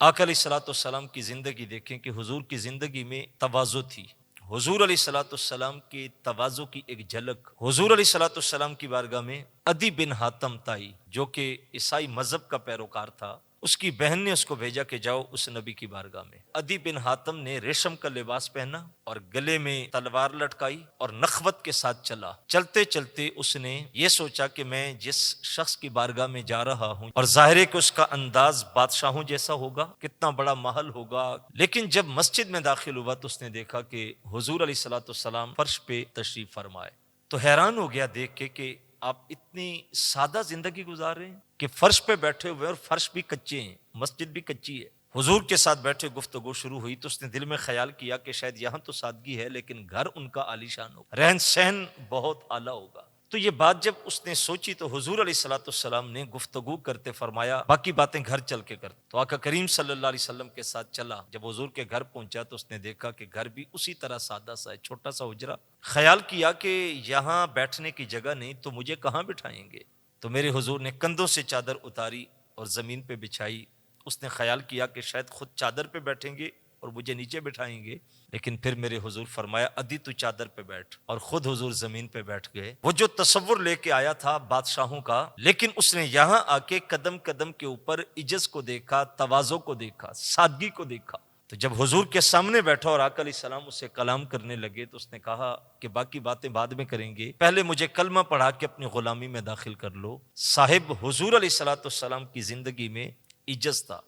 آقا علیہ الصلوۃ والسلام کی زندگی دیکھیں کہ حضور کی زندگی میں تواضع تھی۔ حضور علیہ الصلوۃ والسلام کی تواضع کی ایک جھلک حضور علیہ الصلوۃ والسلام کی بارگاہ میں عدی بن حاتم تائی، جو کہ عیسائی مذہب کا پیروکار تھا، اس کی بہن نے اس کو بھیجا کہ جاؤ اس نبی کی بارگاہ میں۔ عدی بن حاتم نے ریشم کا لباس پہنا اور گلے میں تلوار لٹکائی اور نخوت کے ساتھ چلا۔ چلتے چلتے اس نے یہ سوچا کہ میں جس شخص کی بارگاہ میں جا رہا ہوں، اور ظاہر ہے کہ اس کا انداز بادشاہوں جیسا ہوگا، کتنا بڑا محل ہوگا، لیکن جب مسجد میں داخل ہوا تو اس نے دیکھا کہ حضور علیہ الصلوۃ والسلام فرش پہ تشریف فرمائے۔ تو حیران ہو گیا دیکھ کے آپ اتنی سادہ زندگی گزار رہے ہیں کہ فرش پہ بیٹھے ہوئے، اور فرش بھی کچے ہیں، مسجد بھی کچی ہے۔ حضور کے ساتھ بیٹھے گفتگو شروع ہوئی تو اس نے دل میں خیال کیا کہ شاید یہاں تو سادگی ہے لیکن گھر ان کا عالیشان ہوگا، رہن سہن بہت اعلیٰ ہوگا۔ تو یہ بات جب اس نے سوچی تو حضور علیہ الصلوۃ والسلام نے گفتگو کرتے فرمایا باقی باتیں گھر چل کے کر۔ تو آقا کریم صلی اللہ علیہ وسلم کے ساتھ چلا۔ جب حضور کے گھر پہنچا تو اس نے دیکھا کہ گھر بھی اسی طرح سادہ سا ہے، چھوٹا سا حجرہ۔ خیال کیا کہ یہاں بیٹھنے کی جگہ نہیں تو مجھے کہاں بٹھائیں گے؟ تو میرے حضور نے کندھوں سے چادر اتاری اور زمین پہ بچھائی۔ اس نے خیال کیا کہ شاید خود چادر پہ بیٹھیں گے اور مجھے نیچے بٹھائیں گے، لیکن پھر میرے حضور فرمایا عدی تو چادر پہ بیٹھ، اور خود حضور زمین پہ بیٹھ گئے۔ وہ جو تصور لے کے آیا تھا بادشاہوں کا، لیکن اس نے یہاں آ کے قدم قدم کے اوپر عجز کو دیکھا، تواضع کو دیکھا، سادگی کو دیکھا۔ تو جب حضور کے سامنے بیٹھا اور آقا علیہ السلام اس سے کلام کرنے لگے تو اس نے کہا کہ باقی باتیں بعد میں کریں گے، پہلے مجھے کلمہ پڑھا کے اپنی غلامی میں داخل کر لو۔ صاحب حضور علیہ الصلوۃ والسلام کی زندگی میں عجز تھا،